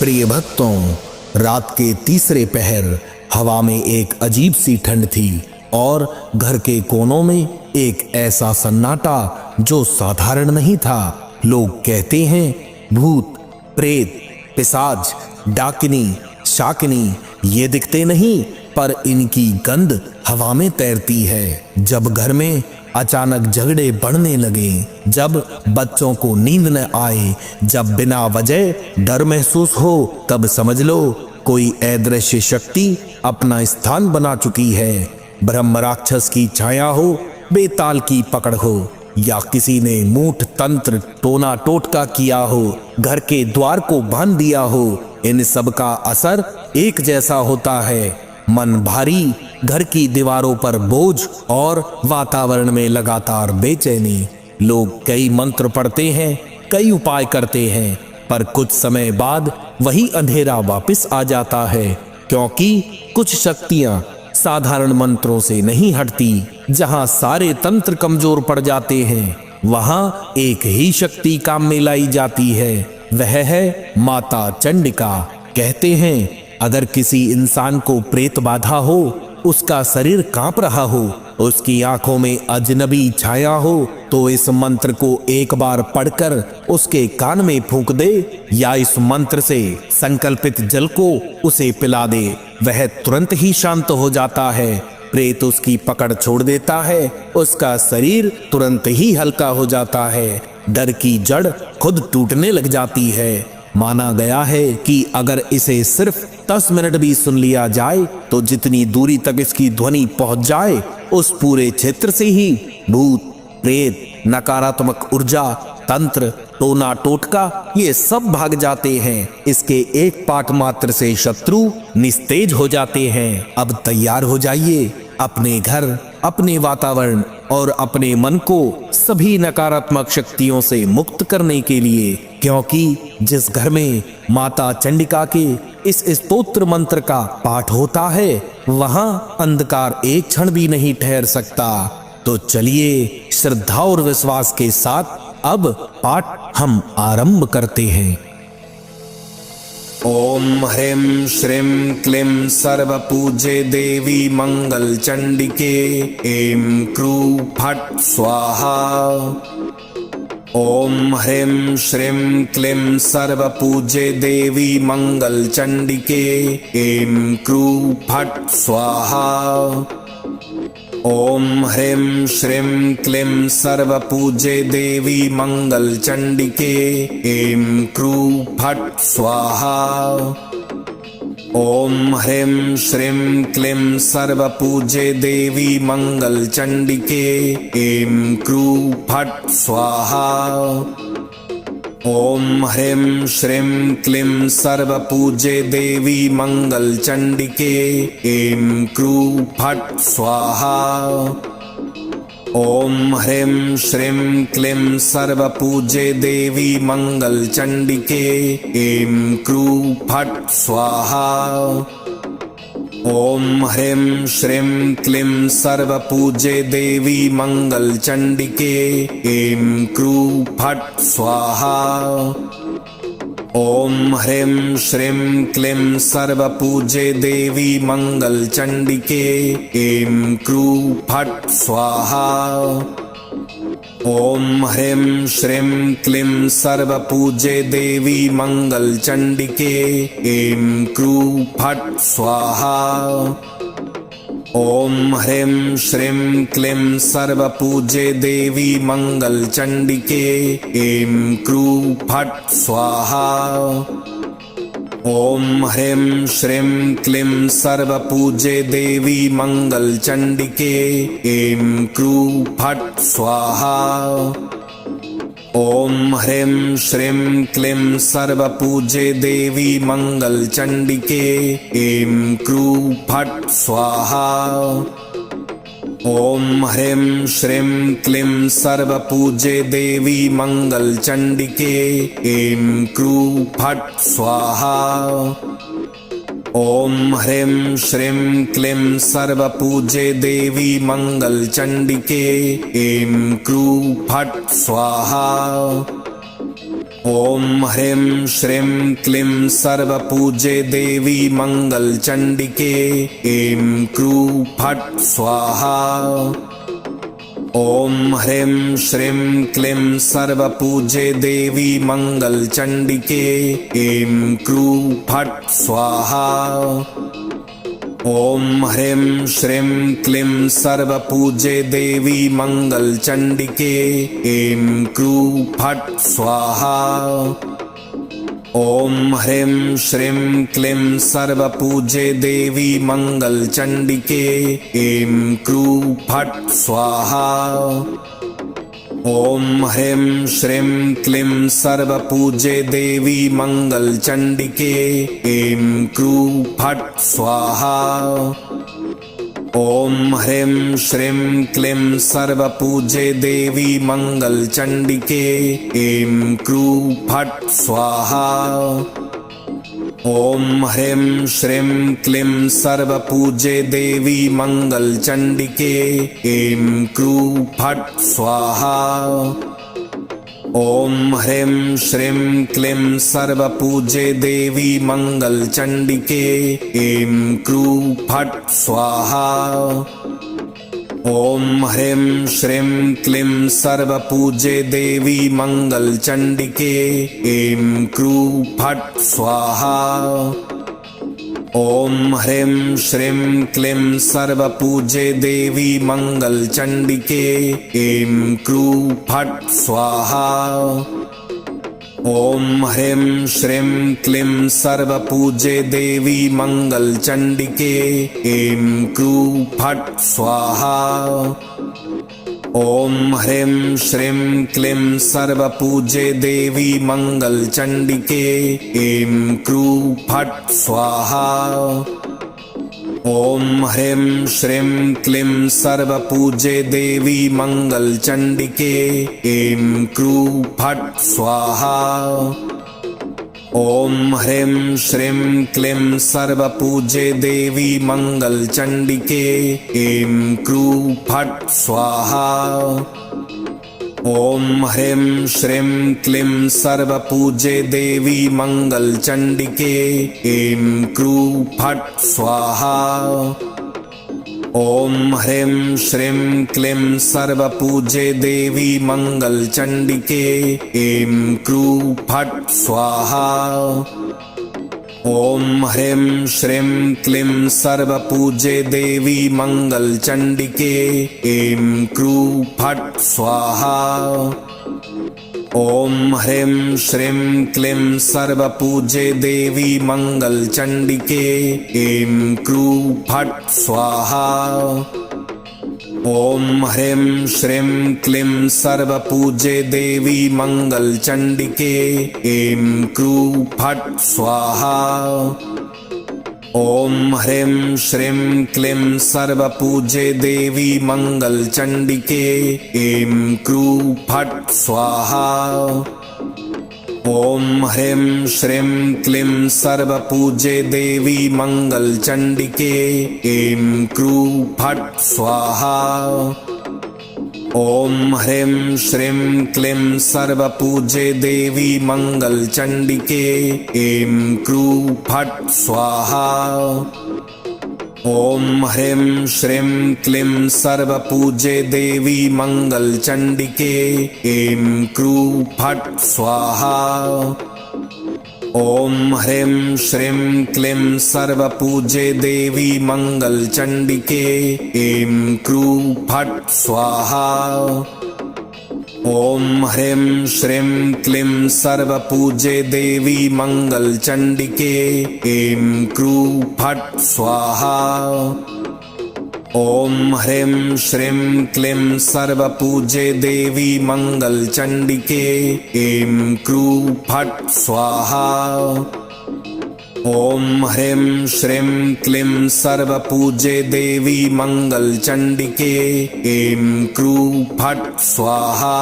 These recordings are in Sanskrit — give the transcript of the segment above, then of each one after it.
प्रिय भक्तों, रात के तीसरे पहर हवा में एक अजीब सी ठंड थी और घर के कोनों में एक ऐसा सन्नाटा जो साधारण नहीं था। लोग कहते हैं भूत, प्रेत, पिशाच, डाकिनी, शाकिनी ये दिखते नहीं, पर इनकी गंध हवा में तैरती है। जब घर में अचानक झगड़े बढ़ने लगे, जब बच्चों को नींद न आए, जब बिना वजह डर महसूस हो, तब समझ लो कोई अदृश्य शक्ति अपना स्थान बना चुकी है। ब्रह्म राक्षस की छाया हो, बेताल की पकड़ हो, या किसी ने मूठ तंत्र टोना टोटका किया हो, घर के द्वार को बांध दिया हो, इन सब का असर एक जैसा होता है। मन भारी, घर की दीवारों पर बोझ और वातावरण में लगातार बेचैनी। लोग कई मंत्र पढ़ते हैं, कई उपाय करते हैं, पर कुछ समय बाद वही अंधेरा वापस आ जाता है, क्योंकि कुछ शक्तियां साधारण मंत्रों से नहीं हटती। जहां सारे तंत्र कमजोर पड़ जाते हैं, वहां एक ही शक्ति काम में लाई जाती है, वह है माता चंडिका। कहते हैं अगर किसी इंसान को प्रेत बाधा हो, उसका शरीर कांप रहा हो, उसकी आंखों में अजनबी छाया हो, तो इस मंत्र को एक बार पढ़कर उसके कान में फूंक दे या इस मंत्र से संकल्पित जल को उसे पिला दे, वह तुरंत ही शांत हो जाता है। प्रेत उसकी पकड़ छोड़ देता है, उसका शरीर तुरंत ही हल्का हो जाता है, डर की जड़ खुद टूटने लग जाती है। माना गया है कि अगर इसे सिर्फ 10 मिनट भी सुन लिया जाए, तो जितनी दूरी तक इसकी ध्वनि पहुंच जाए, उस पूरे क्षेत्र से ही भूत, प्रेत, नकारात्मक ऊर्जा, तंत्र, टोना टोटका ये सब भाग जाते हैं। इसके एक पाठ मात्र से शत्रु निस्तेज हो जाते हैं। अब तैयार हो जाइए अपने घर, अपने वातावरण और अपने मन को सभी नकारात्मक शक्तियों से मुक्त करने के लिए, क्योंकि जिस घर में माता चंडिका के इस स्तोत्र मंत्र का पाठ होता है, वहां अंधकार एक क्षण भी नहीं ठहर सकता। तो चलिए श्रद्धा और विश्वास के साथ अब पाठ हम आरंभ करते हैं। ओम ह्रीं श्रीं क्लीं सर्वपूज्ये देवी मंगल चंडिके ऐं क्रूं फट् स्वाहा। ओम ह्रीं श्रीं क्लीं सर्वपूज्ये देवी मंगल चंडिके ऐं क्रूं फट् स्वाहा। ओम ह्रीं श्रीं क्लीं सर्वपूज्ये देवी मंगल चंडिके ऐं क्रूं फट् स्वाहा। ओम ह्रीं श्रीं क्लीं सर्वपूज्ये देवी मंगल चंडिके ऐं क्रूं फट् स्वाहा। ओम ह्रीं श्रीं क्लीं सर्वपूज्ये देवी मंगल चंडिके ऐं क्रूं फट् स्वाहा। ओम ह्रीं श्रीं क्लीं सर्वपूज्ये देवी मंगल चंडिके ऐं क्रूं फट् स्वाहा। ओम ह्रीं श्रीं क्लीं सर्वपूज्ये देवी मंगल चंडिके ऐं क्रूं फट् स्वाहा। ओम ह्रीं श्रीं क्लीं सर्वपूज्ये देवी मंगल चंडिके ऐं क्रूं फट् स्वाहा। ओम ह्रीं श्रीं क्लीं सर्वपूज्ये देवी मंगल चंडिके ऐं क्रूं फट् स्वाहा। ओम ह्रीं श्रीं क्लीं सर्वपूज्ये देवी मंगल चंडिके ऐं क्रूं फट् स्वाहा। ओम ह्रीं श्रीं क्लीं सर्वपूज्ये देवी मंगल चंडिके ऐं क्रूं फट् स्वाहा। ओम ह्रीं श्रीं क्लीं सर्वपूज्ये देवी मंगल चंडिके ऐं क्रूं फट् स्वाहा। ओम ह्रीं श्रीं क्लीं सर्वपूज्ये देवी मंगल चंडिके ऐं क्रूं फट् स्वाहा। ओम ह्रीं श्रीं क्लीं सर्वपूज्ये देवी मंगल चंडिके ऐं क्रूं फट् स्वाहा। ओम ह्रीं श्रीं क्लीं सर्वपूज्ये देवी मंगल चंडिके ऐं क्रूं फट् स्वाहा। ओम ह्रीं श्रीं क्लीं सर्वपूज्ये देवी मंगल चंडिके ऐं क्रूं फट् स्वाहा। ओम ह्रीं श्रीं क्लीं सर्वपूज्ये देवी मंगल चंडिके ऐं क्रूं फट् स्वाहा। ओम ह्रीं श्रीं क्लीं सर्वपूज्ये देवी मंगल चंडिके ऐं क्रूं फट् स्वाहा। ओम ह्रीं श्रीं क्लीं सर्वपूज्ये देवी मंगल चंडिके ऐं क्रूं फट् स्वाहा। ओम ह्रीं श्रीं क्लीं सर्वपूज्ये देवी मंगल चंडिके ऐं क्रूं फट् स्वाहा। ओम ह्रीं श्रीं क्लीं सर्वपूज्ये देवी मंगल चंडिके ऐं क्रूं फट् स्वाहा। ओम ह्रीं श्रीं क्लीं सर्वपूज्ये देवी मंगल चंडिके ऐं क्रूं फट् स्वाहा। ओम ह्रीं श्रीं क्लीं सर्वपूज्ये देवी मंगल चंडिके ऐं क्रूं फट् स्वाहा। ओम ह्रीं श्रीं क्लीं सर्वपूज्ये देवी मंगल चंडिके ऐं क्रूं फट् स्वाहा। ओम ह्रीं श्रीं क्लीं सर्वपूज्ये देवी मंगल चंडिके ऐं क्रूं फट् स्वाहा। ओम ह्रीं श्रीं क्लीं सर्वपूज्ये देवी मंगल चंडिके ऐं क्रूं फट् स्वाहा। ओम ह्रीं श्रीं क्लीं सर्वपूज्ये देवी मंगल चंडिके ऐं क्रूं फट् स्वाहा। ओम ह्रीं श्रीं क्लीं सर्वपूज्ये देवी मंगल चंडिके ऐं क्रूं फट् स्वाहा। ओम ह्रीं श्रीं क्लीं सर्वपूज्ये देवी मंगल चंडिके ऐं क्रूं फट् स्वाहा। ओम ह्रीं श्रीं क्लीं सर्वपूज्ये देवी मंगल चंडिके ऐं क्रूं फट् स्वाहा। ओम ह्रीं श्रीं क्लीं सर्वपूज्ये देवी मंगल चंडिके ऐं क्रूं फट् स्वाहा। ओम ह्रीं श्रीं क्लीं सर्वपूज्ये देवी मंगल चंडिके ऐं क्रूं फट् स्वाहा। ओम ह्रीं श्रीं क्लीं सर्वपूज्ये देवी मंगल चंडिके ऐं क्रूं फट् स्वाहा। ओम ह्रीं श्रीं क्लीं सर्वपूज्ये देवी मंगल चंडिके ऐं क्रूं फट् स्वाहा। ओम ह्रीं श्रीं क्लीं सर्वपूज्ये देवी मंगल चंडिके ऐं क्रूं फट् स्वाहा। ओम ह्रीं श्रीं क्लीं सर्वपूज्ये देवी मंगल चंडिके ऐं क्रूं फट् स्वाहा। ओम ह्रीं श्रीं क्लीं सर्वपूज्ये देवी मंगल चंडिके ऐं क्रूं फट् स्वाहा। ओम ह्रीं श्रीं क्लीं सर्वपूज्ये देवी मंगल चंडिके ऐं क्रूं फट् स्वाहा। ओम ह्रीं श्रीं क्लीं सर्वपूज्ये देवी मंगल चंडिके ऐं क्रूं फट् स्वाहा। ओम ह्रीं श्रीं क्लीं सर्वपूज्ये देवी मंगल चंडिके ऐं क्रूं फट् स्वाहा। ओम ह्रीं श्रीं क्लीं सर्वपूज्ये देवी मंगल चंडिके ऐं क्रूं फट् स्वाहा।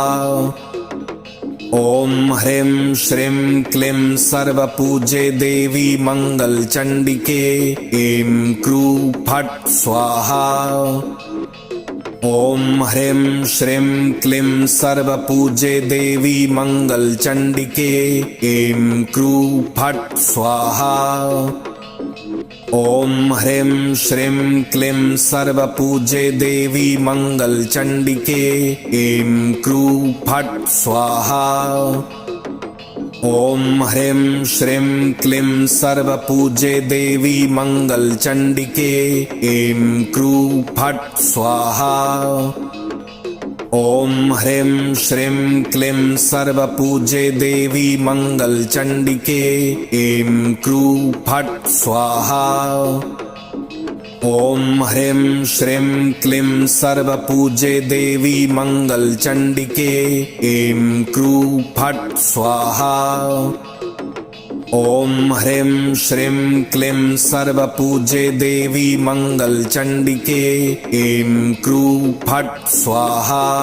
ओम ह्रीं श्रीं क्लीं सर्वपूज्ये देवी मंगल चंडिके ऐं क्रूं फट् स्वाहा। ओम ह्रीं श्रीं क्लीं सर्वपूज्ये देवी मंगल चंडिके ऐं क्रूं फट् स्वाहा। ओम ह्रीं श्रीं क्लीं सर्वपूज्ये देवी मंगल चंडिके ऐं क्रूं फट् स्वाहा। ओम ह्रीं श्रीं क्लीं सर्वपूज्ये देवी मंगल चंडिके ऐं क्रूं फट् स्वाहा। ओम ह्रीं श्रीं क्लीं सर्वपूज्ये देवी मंगल चंडिके ऐं क्रूं फट् स्वाहा। ओम ह्रीं श्रीं क्लीं सर्वपूज्ये देवी मंगल चंडिके ऐं क्रूं फट् स्वाहा। ओम ह्रीं श्रीं क्लीं सर्वपूज्ये देवी मंगल चंडिके ऐं क्रूं फट् स्वाहा।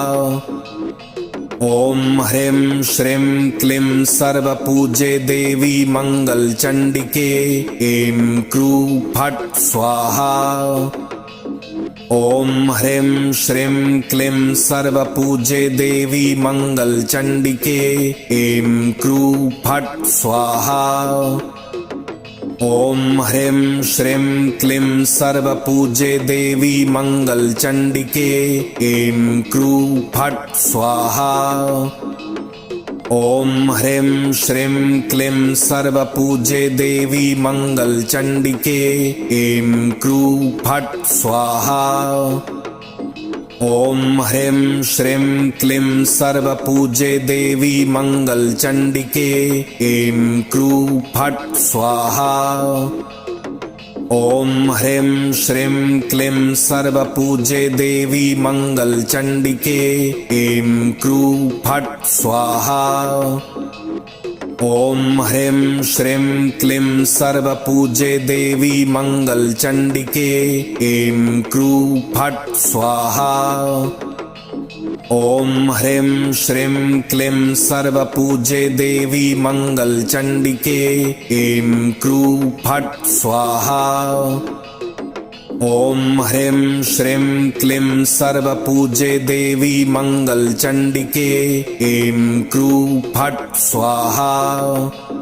ओम ह्रीं श्रीं क्लीं सर्वपूज्ये देवी मंगल चंडिके ऐं क्रूं फट् स्वाहा। ओम ह्रीं श्रीं क्लीं सर्वपूज्ये देवी मंगल चंडिके ऐं क्रूं फट् स्वाहा। ओम ह्रीं श्रीं क्लीं सर्वपूज्ये देवी मंगल चंडिके ऐं क्रूं फट् स्वाहा। ओम ह्रीं श्रीं क्लीं सर्वपूज्ये देवी मंगल चंडिके ऐं क्रूं फट् स्वाहा। ओम ह्रीं श्रीं क्लीं सर्वपूज्ये देवी मंगल चंडिके ऐं क्रूं फट् स्वाहा। ओम ह्रीं श्रीं क्लीं सर्वपूज्ये देवी मंगल चंडिके ऐं क्रूं फट् स्वाहा। ओम ह्रीं श्रीं क्लीं सर्वपूज्ये देवी मंगल चंडिके ऐं क्रूं फट् स्वाहा। ओम ह्रीं श्रीं क्लीं सर्वपूज्ये देवी मंगल चंडिके ऐं क्रूं फट् स्वाहा। ओम ह्रीं श्रीं क्लीं सर्वपूज्ये देवी मंगल चंडिके ऐं क्रूं फट् स्वाहा।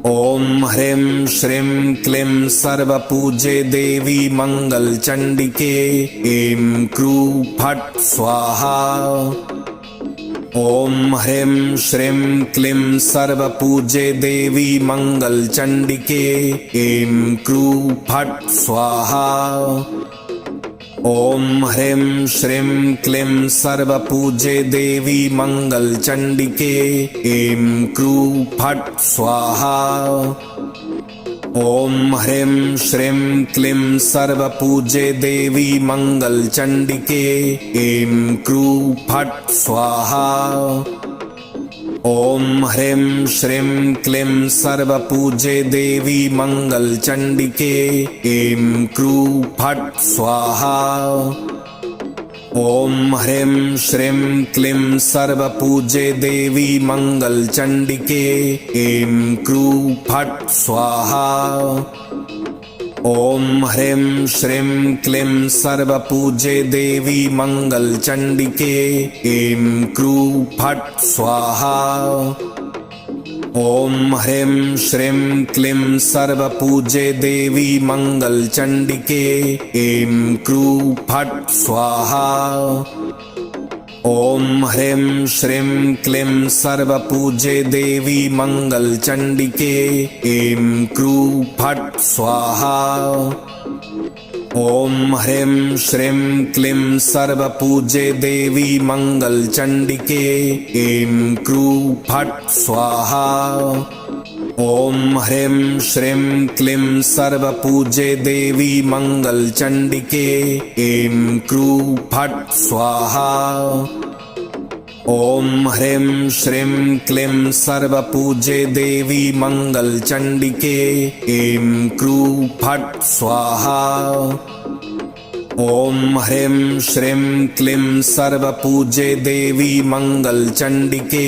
ओम ह्रीं श्रीं क्लीं सर्वपूज्ये देवी मंगल चंडिके ऐं क्रूं फट् स्वाहा। ओम ह्रीं श्रीं क्लीं सर्वपूज्ये देवी मंगल चंडिके ऐं क्रूं फट् स्वाहा। ओम ह्रीं श्रीं क्लीं सर्वपूज्ये देवी मंगल चंडिके ऐं क्रूं फट् स्वाहा। ओम ह्रीं श्रीं क्लीं सर्वपूज्ये देवी मंगल चंडिके ऐं क्रूं फट् स्वाहा। ओम ह्रीं श्रीं क्लीं सर्वपूज्ये देवी मंगल चंडिके ऐं क्रूं फट् स्वाहा। ओम ह्रीं श्रीं क्लीं सर्वपूज्ये देवी मंगल चंडिके ऐं क्रूं फट् स्वाहा। ओम ह्रीं श्रीं क्लीं सर्वपूज्ये देवी मंगल चंडिके ऐं क्रूं फट् स्वाहा। ओम ह्रीं श्रीं क्लीं सर्वपूज्ये देवी मंगल चंडिके ऐं क्रूं फट् स्वाहा। ओम ह्रीं श्रीं क्लीं सर्वपूज्ये देवी मंगल चंडिके ऐं क्रूं फट् स्वाहा। ओम ह्रीं श्रीं क्लीं सर्वपूज्ये देवी मंगल चंडिके ऐं क्रूं फट् स्वाहा। ओम ह्रीं श्रीं क्लीं सर्वपूज्ये देवी मंगल चंडिके ऐं क्रूं फट् स्वाहा। ओम ह्रीं श्रीं क्लीं सर्वपूज्ये देवी मंगल चंडिके ऐं क्रूं फट् स्वाहा। ओम ह्रीं श्रीं क्लीं सर्वपूज्ये देवी मंगल चंडिके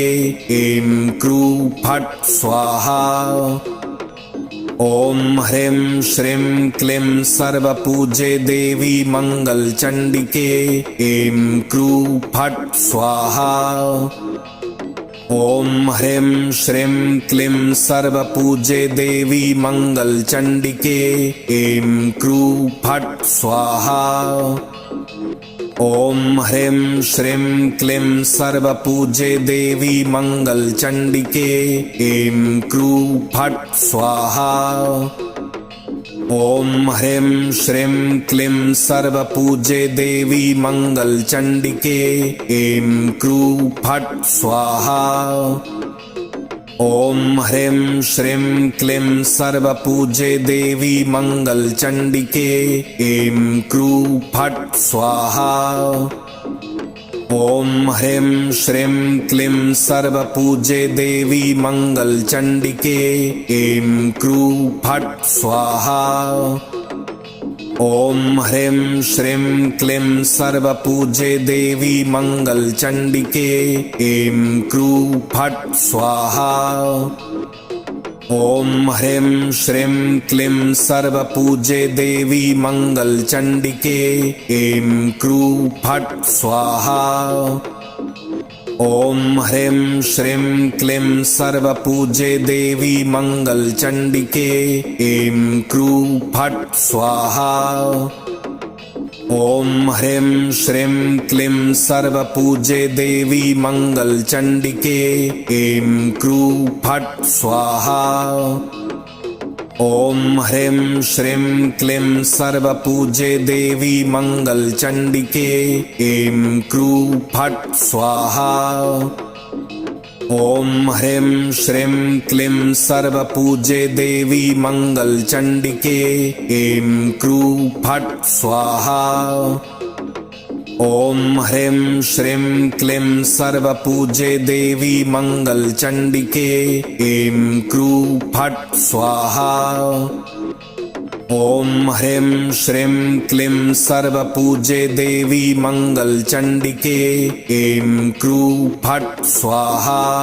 ऐं क्रूं फट् स्वाहा। ओम ह्रीं श्रीं क्लीं सर्वपूज्ये देवी मंगल चंडिके ऐं क्रू फट् स्वाहा। ओम ह्रीं श्रीं क्लीं सर्वपूज्ये देवी मंगल चंडिके ऐं क्रू फट् स्वाहा। ओम ह्रीं श्रीं क्लीं सर्वपूज्ये देवी मंगल चंडिके ऐं क्रू फट् स्वाहा। ओम ह्रीं श्रीं क्लीं सर्वपूज्ये देवी मंगल चंडिके ऐं क्रू फट् स्वाहा। ओम ह्रीं श्रीं क्लीं सर्वपूज्ये देवी मंगल चंडिके ऐं क्रू फट् स्वाहा। ओम ह्रीं श्रीं क्लीं सर्वपूज्ये देवी मंगल चंडिके ऐं क्रू फट् स्वाहा। ओम ह्रीं श्रीं क्लीं सर्वपूज्ये देवी मंगल चंडिके ऐं क्रू फट् स्वाहा। ओम ह्रीं श्रीं क्लीं सर्वपूज्ये देवी मंगल चंडिके ऐं क्रू फट् स्वाहा। ओम ह्रीं श्रीं क्लीं सर्वपूज्ये देवी मंगल चंडिके ऐं क्रू फट् स्वाहा। ओम ह्रीं श्रीं क्लीं सर्वपूज्ये देवी मंगल चंडिके ऐं क्रू फट् स्वाहा। ओम ह्रीं श्रीं क्लीं सर्वपूज्ये देवी मंगल चंडिके ऐं क्रू फट् स्वाहा। ओम ह्रीं श्रीं क्लीं सर्वपूज्ये देवी मंगल चंडिके ऐं क्रू फट् स्वाहा। ओम ह्रीं श्रीं क्लीं सर्वपूज्ये देवी मंगल चंडिके ऐं क्रू फट् स्वाहा। ओम ह्रीं श्रीं क्लीं सर्वपूज्ये देवी मंगल चंडिके ऐं क्रू फट् स्वाहा।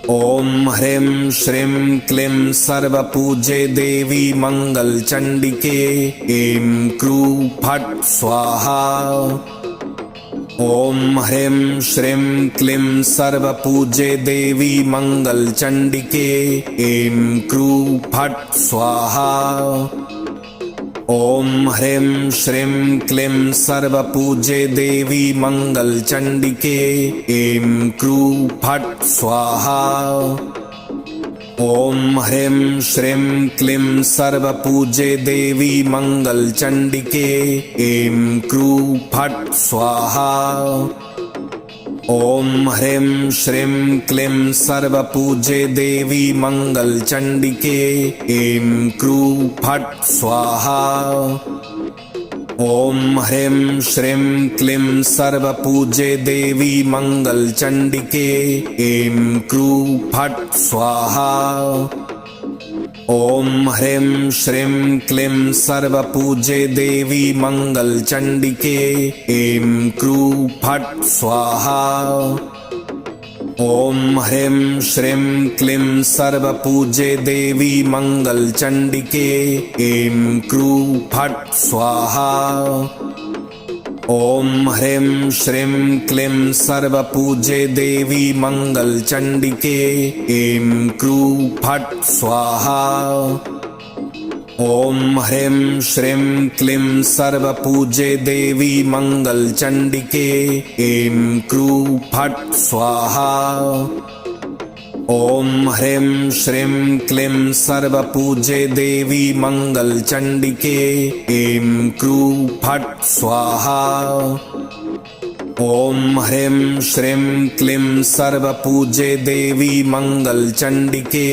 ओम ह्रीं श्रीं क्लीं सर्वपूज्ये देवी मंगल चंडिके ऐं क्रू फट् स्वाहा। ओम ह्रीं श्रीं क्लीं सर्वपूज्ये देवी मंगल चंडिके ऐं क्रू फट् स्वाहा। ओम ह्रीं श्रीं क्लीं सर्वपूज्ये देवी मंगल चंडिके ऐं क्रू फट् स्वाहा। ओम ह्रीं श्रीं क्लीं सर्वपूज्ये देवी मंगल चंडिके ऐं क्रू फट् स्वाहा। ओम ह्रीं श्रीं क्लीं सर्वपूज्ये देवी मंगल चंडिके ऐं क्रू फट् स्वाहा। ओम ह्रीं श्रीं क्लीं सर्वपूज्ये देवी मंगल चंडिके ऐं क्रू फट् स्वाहा। ओम ह्रीं श्रीं क्लीं सर्वपूज्ये देवी मंगल चंडिके ऐं क्रू फट् स्वाहा। ओम ह्रीं श्रीं क्लीं सर्वपूज्ये देवी मंगल चंडिके ऐं क्रू फट् स्वाहा। ओम ह्रीं श्रीं क्लीं सर्वपूज्ये देवी मंगल चंडिके ऐं क्रू फट् स्वाहा। ओम ह्रीं श्रीं क्लीं सर्वपूज्ये देवी मंगल चंडिके ऐं क्रू फट् स्वाहा। ओम ह्रीं श्रीं क्लीं सर्वपूज्ये देवी मंगल चंडिके ऐं क्रू फट् स्वाहा। ओम ह्रीं श्रीं क्लीं सर्वपूज्ये देवी मंगल चंडिके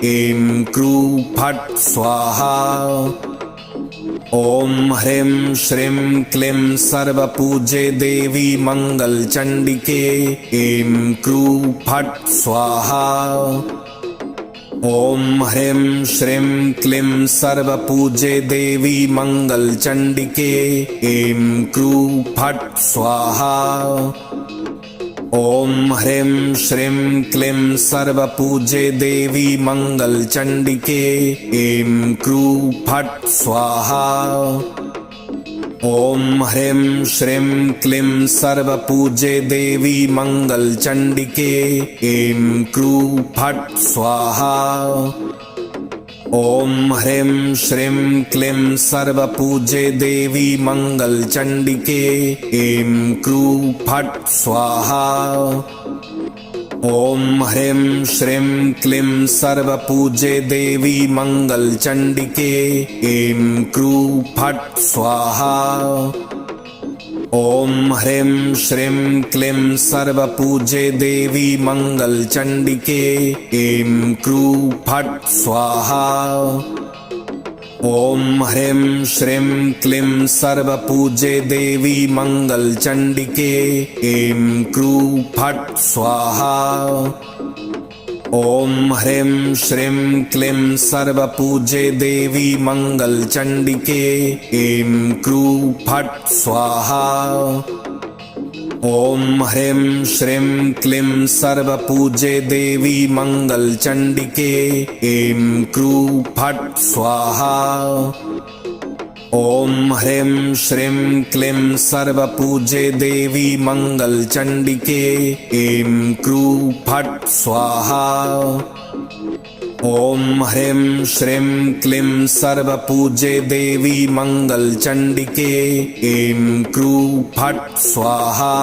ऐं क्रू फट् स्वाहा। ओम ह्रीं श्रीं क्लीं सर्वपूज्ये देवी मंगल चंडिके ऐं क्रू फट् स्वाहा। ओम ह्रीं श्रीं क्लीं सर्वपूज्ये देवी मंगल चंडिके ऐं क्रू फट् स्वाहा। ओम ह्रीं श्रीं क्लीं सर्वपूज्ये देवी मंगल चंडिके ऐं क्रूं फट् स्वाहा। ओम ह्रीं श्रीं क्लीं सर्वपूज्ये देवी मंगल चंडिके ऐं क्रूं फट् स्वाहा। ओम ह्रीं श्रीं क्लीं सर्वपूज्ये देवी मंगल चंडिके ऐं क्रूं फट् स्वाहा। ओम ह्रीं श्रीं क्लीं सर्वपूज्ये देवी मंगल चंडिके ऐं क्रूं फट् स्वाहा। ओम ह्रीं श्रीं क्लीं सर्वपूज्ये देवी मंगल चंडिके ऐं क्रूं फट् स्वाहा। ओम ह्रीं श्रीं क्लीं सर्वपूज्ये देवी मंगल चंडिके ऐं क्रूं फट् स्वाहा। ओम ह्रीं श्रीं क्लीं सर्वपूज्ये देवी मंगल चंडिके ऐं क्रूं फट् स्वाहा। ओम ह्रीं श्रीं क्लीं सर्वपूज्ये देवी मंगल चंडिके ऐं क्रूं फट् स्वाहा। ओम ह्रीं श्रीं क्लीं सर्वपूज्ये देवी मंगल चंडिके ऐं क्रूं फट् स्वाहा। ओम ह्रीं श्रीं क्लीं सर्वपूज्ये देवी मंगल चंडिके ऐं क्रूं फट् स्वाहा।